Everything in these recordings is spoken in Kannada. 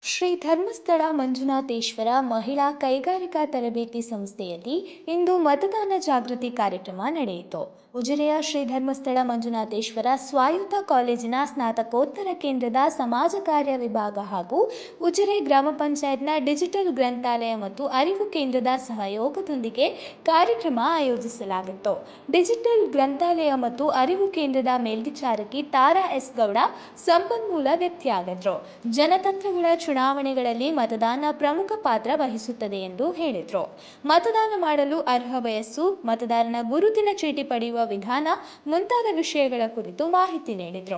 ಶ್ರೀ ಧರ್ಮಸ್ಥಳ ಮಂಜುನಾಥೇಶ್ವರ ಮಹಿಳಾ ಕೈಗಾರಿಕಾ ತರಬೇತಿ ಸಂಸ್ಥೆಯಲ್ಲಿ ಇಂದು ಮತದಾನ ಜಾಗೃತಿ ಕಾರ್ಯಕ್ರಮ ನಡೆಯಿತು. ಉಜಿರೆಯ ಶ್ರೀ ಧರ್ಮಸ್ಥಳ ಮಂಜುನಾಥೇಶ್ವರ ಸ್ವಾಯತ್ತ ಕಾಲೇಜಿನ ಸ್ನಾತಕೋತ್ತರ ಕೇಂದ್ರದ ಸಮಾಜ ಕಾರ್ಯ ವಿಭಾಗ ಹಾಗೂ ಉಜಿರೆ ಗ್ರಾಮ ಪಂಚಾಯತ್ನ ಡಿಜಿಟಲ್ ಗ್ರಂಥಾಲಯ ಮತ್ತು ಅರಿವು ಕೇಂದ್ರದ ಸಹಯೋಗದೊಂದಿಗೆ ಕಾರ್ಯಕ್ರಮ ಆಯೋಜಿಸಲಾಗಿತ್ತು. ಡಿಜಿಟಲ್ ಗ್ರಂಥಾಲಯ ಮತ್ತು ಅರಿವು ಕೇಂದ್ರದ ಮೇಲ್ವಿಚಾರಕಿ ತಾರಾ ಎಸ್ ಗೌಡ ಸಂಪನ್ಮೂಲ ವ್ಯಕ್ತಿಯಾಗಿದ್ದರು. ಜನತಂತ್ರಗಳ ಚುನಾವಣೆಗಳಲ್ಲಿ ಮತದಾನ ಪ್ರಮುಖ ಪಾತ್ರ ವಹಿಸುತ್ತದೆ ಎಂದು ಹೇಳಿದರು. ಮತದಾನ ಮಾಡಲು ಅರ್ಹ ವಯಸ್ಸು, ಮತದಾರನ ಗುರುತಿನ ಚೀಟಿ ಪಡೆಯುವ ವಿಧಾನ ಮುಂತಾದ ವಿಷಯಗಳ ಕುರಿತು ಮಾಹಿತಿ ನೀಡಿದರು.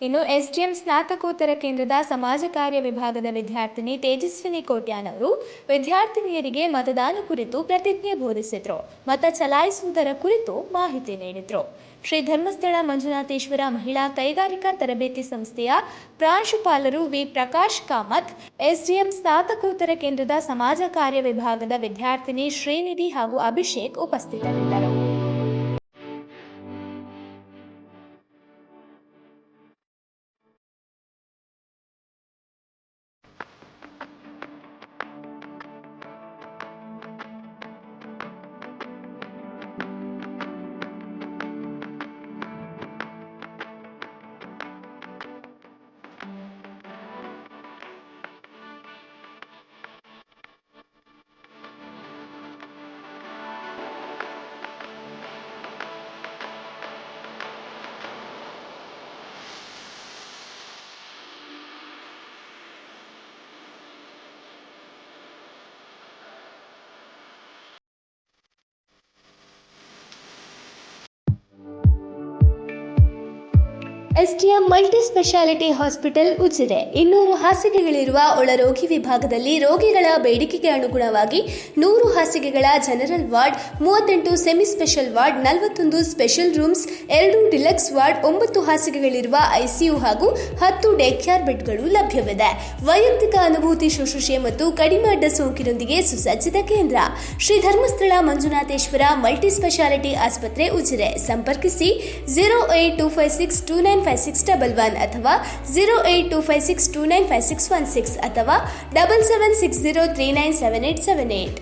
ಇನ್ನು ಎಸ್ಡಿಎಂ ಸ್ನಾತಕೋತ್ತರ ಕೇಂದ್ರದ ಸಮಾಜ ಕಾರ್ಯ ವಿಭಾಗದ ವಿದ್ಯಾರ್ಥಿನಿ ತೇಜಸ್ವಿನಿ ಕೋಟ್ಯಾನ್ ಅವರು ವಿದ್ಯಾರ್ಥಿನಿಯರಿಗೆ ಮತದಾನ ಕುರಿತು ಪ್ರತಿಜ್ಞೆ ಬೋಧಿಸಿದರು. ಮತ ಚಲಾಯಿಸುವುದರ ಕುರಿತು ಮಾಹಿತಿ ನೀಡಿದರು. ಶ್ರೀ ಧರ್ಮಸ್ಥಳ ಮಂಜುನಾಥೇಶ್ವರ ಮಹಿಳಾ ಕೈಗಾರಿಕಾ ತರಬೇತಿ ಸಂಸ್ಥೆಯ ಪ್ರಾಂಶುಪಾಲರು ವಿ ಪ್ರಕಾಶ್ ಕಾಮತ್, ಎಸ್ಡಿಎಂ ಸ್ನಾತಕೋತ್ತರ ಕೇಂದ್ರದ ಸಮಾಜ ಕಾರ್ಯ ವಿಭಾಗದ ವಿದ್ಯಾರ್ಥಿನಿ ಶ್ರೀನಿಧಿ ಹಾಗೂ ಅಭಿಷೇಕ್ ಉಪಸ್ಥಿತರಿದ್ದರು. SDM multi speciality hospital Ujire 200 ಹಾಸಿಗೆಗಳಿರುವ ಒಳರೋಗಿ ವಿಭಾಗದಲ್ಲಿ ರೋಗಿಗಳ ಬೇಡಿಕೆಗೆ ಅನುಗುಣವಾಗಿ 100 ಹಾಸಿಗೆಗಳ general ward, 38 semi special ward, 41 special rooms, 2 deluxe ward, 9 ಹಾಸಿಗೆಗಳಿರುವ ಐಸಿಯು ಹಾಗೂ 10 ಡೇ ಕೇರ್ ಬೆಡ್ಗಳು ಲಭ್ಯವಿದೆ. ವೈಯಕ್ತಿಕ ಅನುಭೂತಿ ಶುಶ್ರೂಷೆ ಮತ್ತು ಕಡಿಮೆ ಅಡ್ಡ ಸೋಂಕಿನೊಂದಿಗೆ ಸುಸಜ್ಜಿತ ಕೇಂದ್ರ. ಶ್ರೀ ಧರ್ಮಸ್ಥಳ ಮಂಜುನಾಥೇಶ್ವರ ಮಲ್ಟಿ ಸ್ಪೆಷಾಲಿಟಿ ಆಸ್ಪತ್ರೆ ಉಜಿರೆ. ಸಂಪರ್ಕಿಸಿ 08256295611 ಅಥವಾ 08256295616 ಅಥವಾ 7760397878.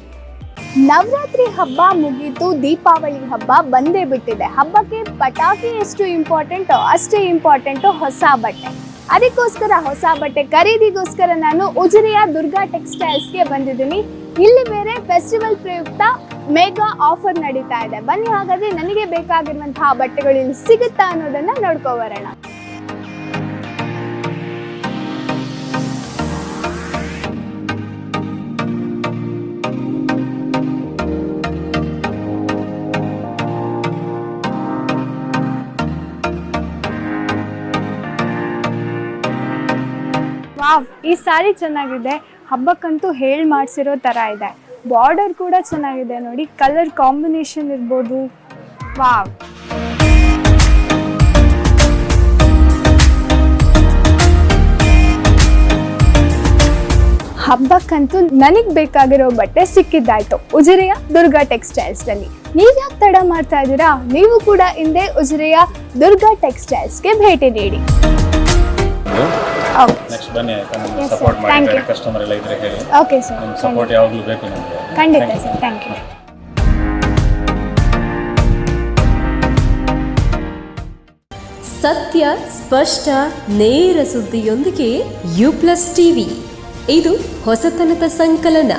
ನವರಾತ್ರಿ ಹಬ್ಬ ಮುಗೀತು, ದೀಪಾವಳಿ ಹಬ್ಬ ಬಂದೇ ಬಿಟ್ಟಿದೆ. ಹಬ್ಬಕ್ಕೆ ಪಟಾಕಿ ಎಷ್ಟು ಇಂಪಾರ್ಟೆಂಟೋ ಅಷ್ಟೇ ಇಂಪಾರ್ಟೆಂಟು ಹೊಸ ಬಟ್ಟೆ. ಅದಕ್ಕೋಸ್ಕರ ಹೊಸ ಬಟ್ಟೆ ಖರೀದಿಗೋಸ್ಕರ ನಾನು ಉಜಿರೆಯ ದುರ್ಗಾ ಟೆಕ್ಸ್ಟೈಲ್ಸ್ಗೆ ಬಂದಿದ್ದೀನಿ. ಇಲ್ಲಿ ಬೇರೆ ಫೆಸ್ಟಿವಲ್ ಪ್ರಯುಕ್ತ ಮೆಗಾ ಆಫರ್ ನಡೀತಾ ಇದೆ. ಬನ್ನಿ ಹಾಗಾದ್ರೆ ನನಗೆ ಬೇಕಾಗಿರುವಂತಹ ಬಟ್ಟೆಗಳು ಇಲ್ಲಿ ಸಿಗುತ್ತಾ ಅನ್ನೋದನ್ನ ನೋಡ್ಕೊಬರೋಣ. ವಾವ್, ಈ ಸಾರಿ ಚೆನ್ನಾಗಿದೆ. ಹಬ್ಬಕ್ಕಂತೂ ಹೇಳಿ ಮಾಡಿಸಿರೋ ತರ ಇದೆ. ಬಾರ್ಡರ್ ಕೂಡ ಚೆನ್ನಾಗಿದೆ ನೋಡಿ, ಕಲರ್ ಕಾಂಬಿನೇಷನ್ ಇರ್ಬೋದು. ವಾವ್, ಹಬ್ಬಕ್ಕಂತೂ ನನಗೆ ಬೇಕಾಗಿರೋ ಬಟ್ಟೆ ಸಿಕ್ಕಿದ್ದಾಯ್ತು ಉಜಿರೆಯ ದುರ್ಗಾ ಟೆಕ್ಸ್ಟೈಲ್ಸ್ ನಲ್ಲಿ. ನೀವ್ಯಾಕೆ ತಡ ಮಾಡ್ತಾ ಇದ್ದೀರಾ? ನೀವು ಕೂಡ ಹಿಂದೆ ಉಜಿರೆಯ ದುರ್ಗಾ ಟೆಕ್ಸ್ಟೈಲ್ಸ್ಗೆ ಭೇಟಿ ನೀಡಿ. ನೆಕ್ಸ್ಟ್ ಬನ್ನಿ, ಆಯ್ತಾ? ಸಪೋರ್ಟ್ ಮಾಡಿ, ಕಸ್ಟಮರ್ ಎಲ್ಲ ಇದ್ರೆ ಹೇಳಿ. ಓಕೆ ಸರ್, ನಿಮ್ಮ ಸಪೋರ್ಟ್ ಯಾವಾಗಲೂ ಬೇಕು ನಮಗೆ. ಖಂಡಿತ ಸರ್, ಥ್ಯಾಂಕ್ ಯು. ಸತ್ಯ, ಸ್ಪಷ್ಟ, ನೇರ ಸುದ್ದಿಯೊಂದಿಗೆ ಯು ಪ್ಲಸ್ ಟಿವಿ. ಇದು ಹೊಸತನದ ಸಂಕಲನ.